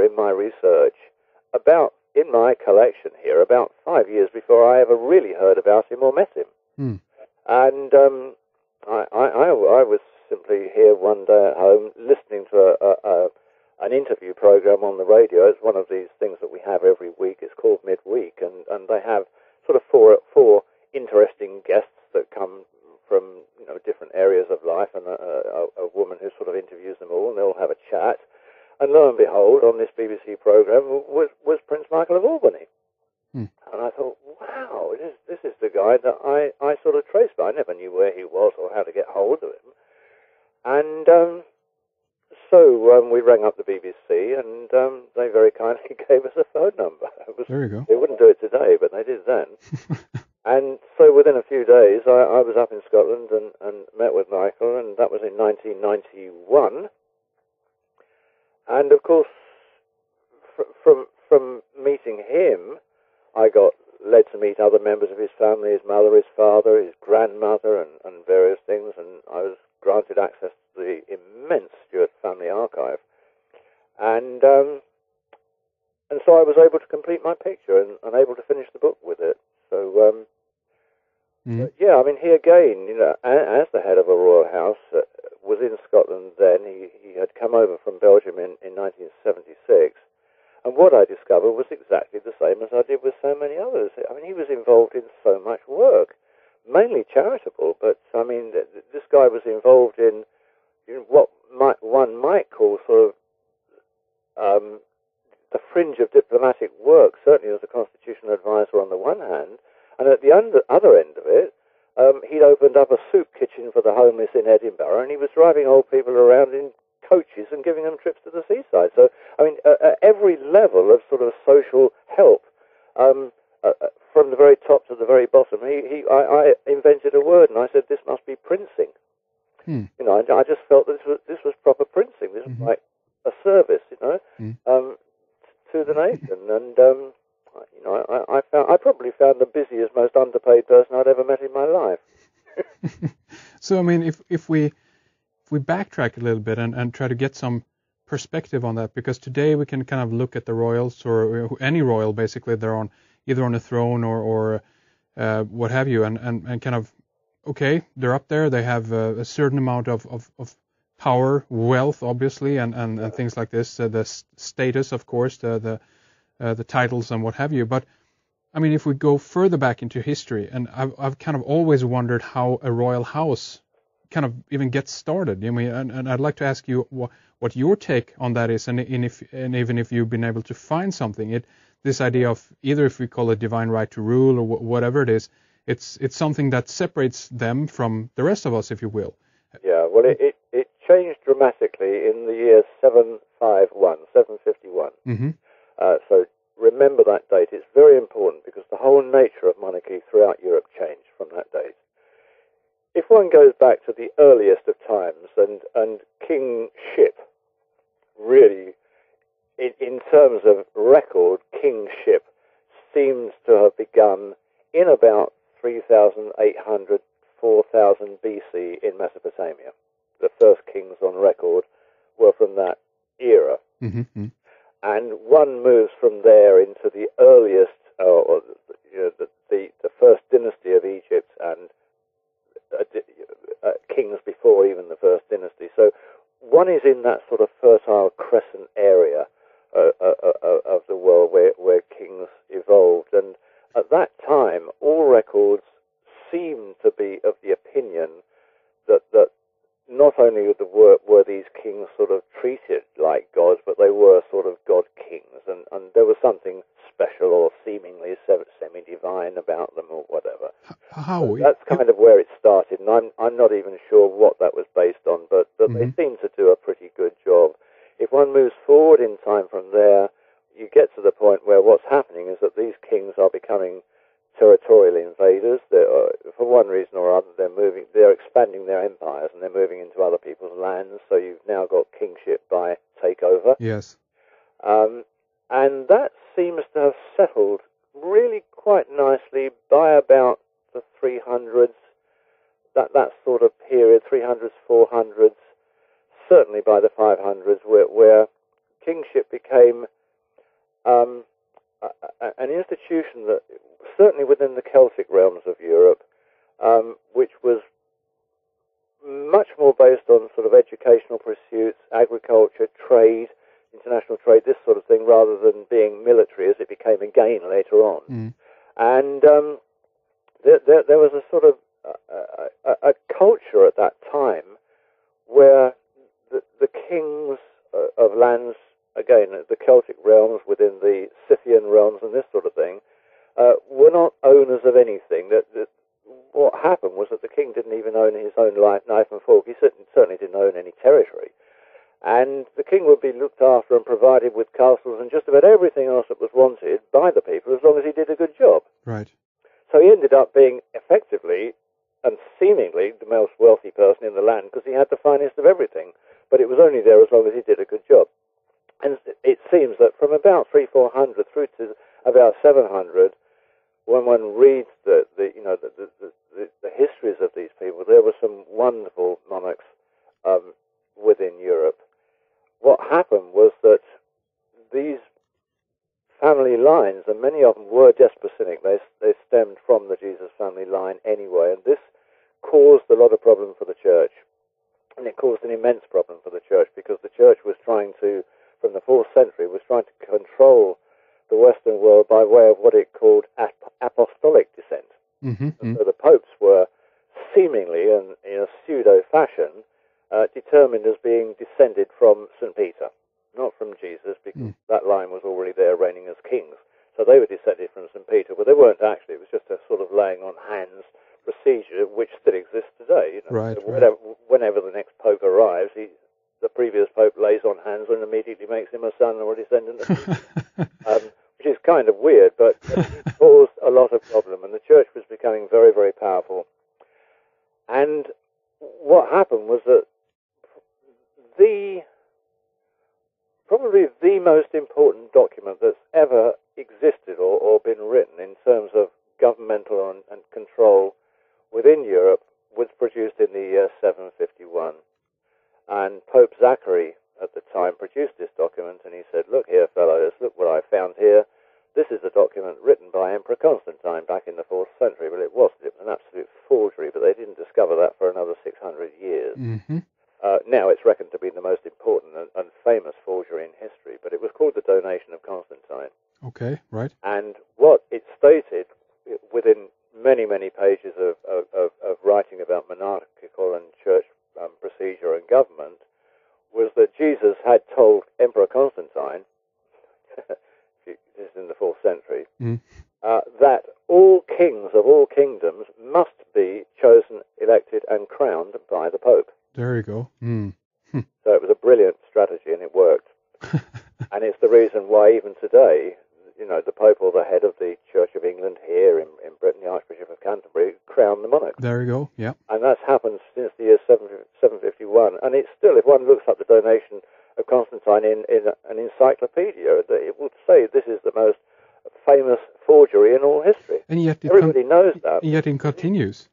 discover in my research in my collection here, about 5 years before I ever really heard about him or met him. Hmm. And I was simply here one day at home listening to an interview program on the radio. It's one of these things that we have every week. It's called Midweek, and they have sort of four interesting guests that come from different areas of life, and a woman who sort of interviews them all, and they all have a chat. And lo and behold, on this BBC program was Prince Michael of Albany. Hmm. And I thought, wow, this is the guy that I sort of traced, but I never knew where he was or how to get hold of him. And so we rang up the BBC, and they very kindly gave us a phone number. There you go. They wouldn't do it today, but they did then. And so within a few days, I was up in Scotland and met with Michael, and that was in 1991. And of course, from meeting him, I got led to meet other members of his family, his mother, his father, his grandmother, and various things, and I was granted access to the immense Stewart family archive. And so I was able to complete my picture and able to finish the book with it. So, yeah, I mean, he again, as the head of a royal house, was in Scotland then. He had come over from Belgium in 1976. And what I discovered was exactly the same as I did with so many others. I mean, he was involved in so much work, mainly charitable, but, I mean, this guy was involved in what one might call sort of the fringe of diplomatic work, certainly as a constitutional advisor on the one hand, and at the other end of it, he'd opened up a soup kitchen for the homeless in Edinburgh, and he was driving old people around in coaches and giving them trips to the seaside. So, I mean, at every level of sort of social help, from the very top to the very bottom, I invented a word, and I said, this must be princing. I just felt that this was proper princing. This was like a service, to the nation. And, I probably found the busiest, most underpaid person I'd ever met in my life. So, I mean, if we backtrack a little bit and try to get some perspective on that, because today we can kind of look at the royals, or any royal basically, they're either on a throne or what have you, and kind of, okay, they're up there, they have a certain amount of power, wealth, obviously, and things like this, the status, of course, the titles and what have you. But I mean, if we go further back into history, and I've kind of always wondered how a royal house kind of even gets started. I mean, and I'd like to ask you what your take on that is, and even if you've been able to find something, this idea of either, if we call it divine right to rule or whatever it is, it's something that separates them from the rest of us, if you will. Yeah, well, it changed dramatically in the year 751. Mm-hmm. So remember that date. It's very important because the whole nature of monarchy throughout Europe changed from that date. If one goes back to the earliest of times, and kingship, really, in terms of record, kingship seems to have begun in about 3,800, 4,000 BC in Mesopotamia. The first kings on record were from that era. Mm-hmm. And one moves from there into the earliest, the first dynasty of Egypt, and kings before even the first dynasty. So one is in that sort of fertile crescent area of the world where kings evolved. And at that time, all records seem to be of the opinion that not only were these kings sort of treated like gods, but they were sort of god kings, and there was something special or seemingly semi-divine about them or whatever. How? That's kind of where it started, and I'm not even sure what that was based on, but they seem to do a pretty good job. If one moves forward in time from there, you get to the point where what's happening is that these kings are becoming territorial invaders. For one reason or other, they're expanding their empires, and they're moving into other people's lands, so you've now got kingship by takeover. Yes. And that seems to have settled really quite nicely by about the 300s, that sort of period, 300s, 400s, certainly by the 500s, where kingship became an institution that, certainly within the Celtic realms of Europe, which was much more based on sort of educational pursuits, agriculture, trade, international trade, this sort of thing, rather than being military as it became again later on. Mm. And there was a sort of a culture at that time where the kings of lands, again, the Celtic realms within the Scythian realms and this sort of thing, were not owners of anything. What happened was that the king didn't even own his own knife and fork. He certainly didn't own any territory. And the king would be looked after and provided with castles and just about everything else that was wanted by the people, as long as he did a good job. Right. So he ended up being effectively and seemingly the most wealthy person in the land because he had the finest of everything. But it was only there as long as he did a good job. And it seems that from about 300-400 through to about 700, when one reads the histories of these people, there were some wonderful monarchs within Europe. What happened was that these family lines, and many of them were Desposinic, they stemmed from the Jesus family line anyway, and this caused a lot of problem for the church. And it caused an immense problem for the church because the church was trying to, from the 4th century, was trying to control the Western world by way of what it called apostolic descent. Mm-hmm. And so the popes were seemingly, and in a pseudo-fashion, determined as being descended from St. Peter, not from Jesus, because that line was already there reigning as kings. So they were descended from St. Peter, but they weren't actually. It was just a sort of laying on hands procedure which still exists today. Right, so right. Whenever the next pope arrives, the previous pope lays on hands and immediately makes him a son or a descendant of Jesus. Which is kind of weird, but it caused a lot of problem, and the church was becoming very, very powerful. And what happened was that probably the most important document that's ever existed or been written in terms of governmental and control within Europe was produced in the year 751. And Pope Zachary at the time produced this document, and he said, "Look here, fellows, look what I found here. This is a document written by Emperor Constantine back in the 4th century." Well, it wasn't. It was an absolute forgery, but they didn't discover that for another 600 years. Mm-hmm. Now it's reckoned to be the most important and famous forgery in history, but it was called the Donation of Constantine. Okay, right. And what it stated within many, many pages of writing about monarchical and church procedure and government was that Jesus had told Emperor Constantine, this is in the 4th century, that all kings of all kingdoms must be chosen, elected, and crowned by the Pope. There you go. Mm. So it was a brilliant strategy, and it worked. And it's the reason why even today, the Pope or the head of the Church of England here in Britain, the Archbishop of Canterbury, crown the monarch. There you go, yeah. And that's happened since the year 751. And it's still, if one looks up the Donation of Constantine in an encyclopedia, it would say this is the most famous forgery in all history. And yet everybody knows that. And yet it continues.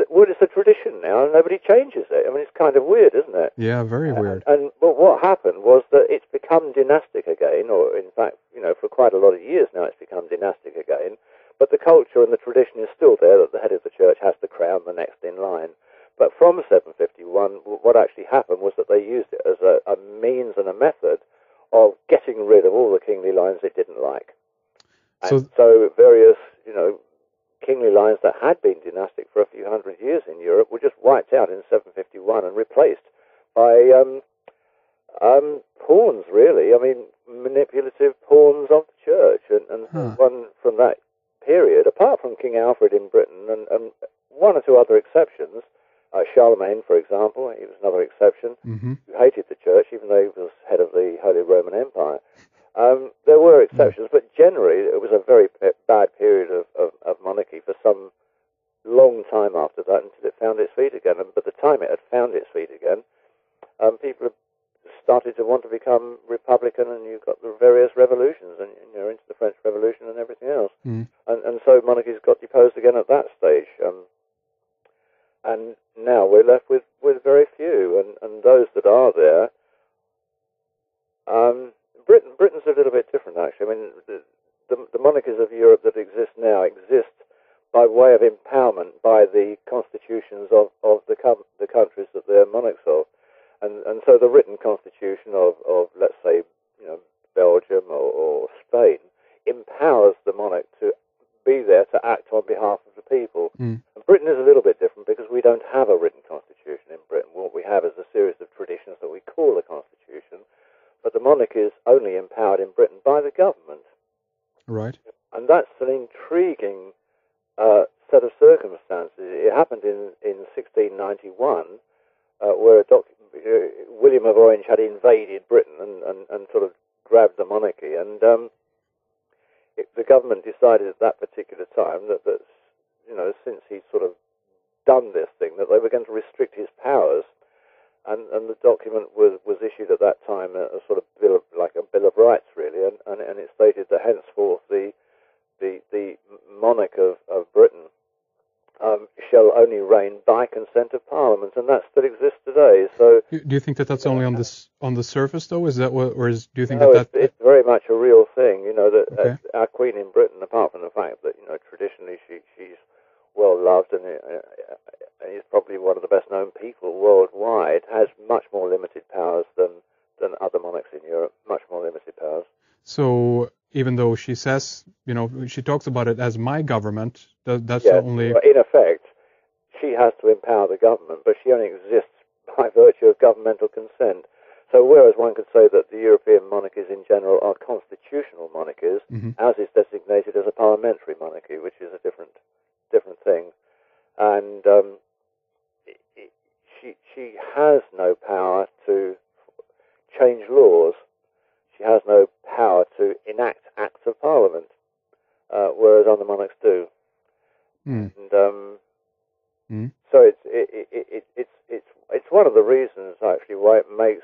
Well, it's a tradition now, and nobody changes it. I mean, it's kind of weird, isn't it? Yeah, very weird. But what happened was that it's become dynastic again, or in fact, for quite a lot of years now it's become dynastic again, but the culture and the tradition is still there that the head of the church has to crown the next in line. But from 751, what actually happened was that they used it as a means and a method of getting rid of all the kingly lines it didn't like. And so various, kingly lines that had been dynastic for a few hundred years in Europe were just wiped out in 751 and replaced by pawns, really. I mean, manipulative pawns of the church. And one from that period, apart from King Alfred in Britain and one or two other exceptions, Charlemagne, for example, he was another exception, who hated the church, even though he was head of the Holy Roman Empire. There were exceptions, but generally it was a very bad period of monarchy for some long time after that until it found its feet again. And by the time it had found its feet again, people started to want to become republican, and you've got the various revolutions, and you're into the French Revolution and everything else. And so monarchies got deposed again at that stage. And now we're left with very few, and those that are there to act on behalf of the people. Mm. And Britain is a little bit different because we don't have a written constitution in Britain. What we have is a series of traditions that we call a constitution, but the monarchy is only empowered in Britain by the government. Right. And that's an intriguing set of circumstances. It happened in 1691, where William of Orange had invaded Britain and sort of grabbed the monarchy, and the government decided at that particular time that since he'd sort of done this thing, that they were going to restrict his powers, and the document was issued at that time a sort of bill of rights, really, and it stated that henceforth the monarch of Britain shall only reign by consent of Parliament, and that still exists today. So, do you think that that's only on the surface, though? Is that what, or do you think no, that it's very much a real thing? That okay. Our Queen in Britain, apart from the fact that traditionally she's well loved and is probably one of the best known people worldwide, has much more limited powers than other monarchs in Europe. Much more limited powers. So even though she says, she talks about it as my government, that's yes, only... well, in effect, she has to empower the government, but she only exists by virtue of governmental consent. So whereas one could say that the European monarchies in general are constitutional monarchies, mm-hmm. ours is designated as a parliamentary monarchy, which is a different thing. And she has no power to change laws. She has no power to enact acts of Parliament, whereas other monarchs do. Mm. And so it's one of the reasons actually why it makes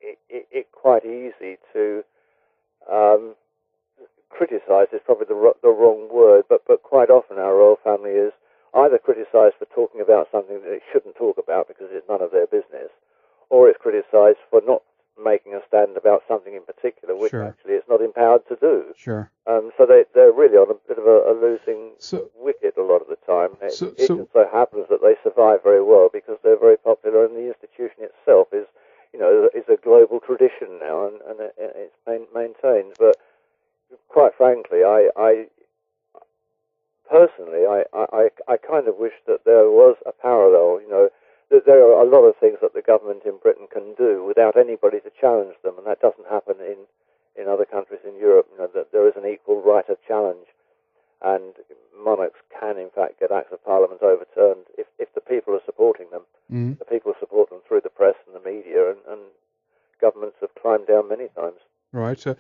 it quite easy to criticise. Is probably the wrong word, but quite often our royal family is either criticised for talking about something that it shouldn't talk about because it's none of their business, or it's criticised for not making a stand about something in particular, which sure. actually it's not empowered to do. Sure. So they're really on a bit of a losing wicket a lot of the time. It just so happens that they survive very well because they're very popular, and the institution itself is a global tradition now, and it's maintained. But quite frankly, I personally kind of wish that there was a parallel. That there are a lot of things that the government in Britain can do without anybody to challenge them, and that doesn't happen in other countries in Europe. That there is an equal right of challenge, and monarchs can in fact get acts of Parliament overturned if the people are supporting them. Mm. The people support them through the press and the media, and governments have climbed down many times. Right. So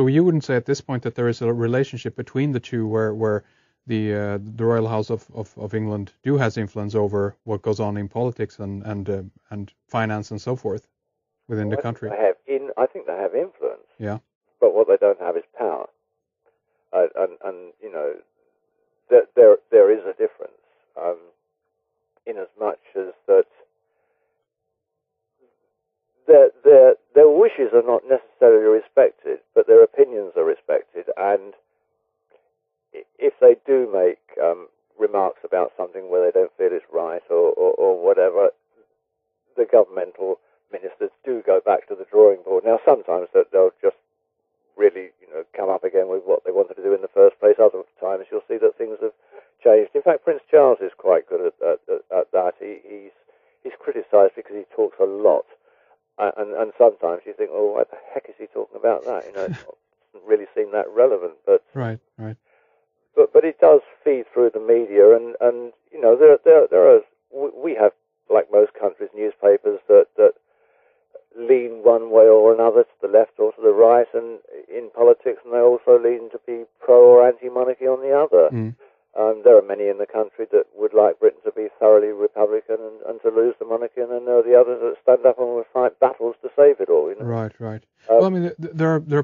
you wouldn't say at this point that there is a relationship between the two where the Royal House of England has influence over what goes on in politics and finance and so forth within the country. I think they have influence. Yeah. But what they don't have is power. And there is a difference, in as much as that their wishes are not necessarily respected, but their opinions are respected, and if they do make remarks about something where they don't feel it's right or whatever, the governmental ministers do go back to the drawing board. Now, sometimes they'll just really, come up again with what they wanted to do in the first place. Other times you'll see that things have changed. In fact, Prince Charles is quite good at that. He's criticised because he talks a lot, and sometimes you think, oh, what the heck is he talking about that? It doesn't really seem that relevant. But right. But it does feed through the media, and there are, we have, like most countries, newspapers that lean one way or another, to the left or to the right, and in politics, and they also lean to be pro or anti-monarchy on the other. Mm. There are many in the country that would like Britain to be thoroughly Republican and to lose the monarchy, and then there are the others that stand up and will fight battles to save it all. Right. Well, I mean, there are people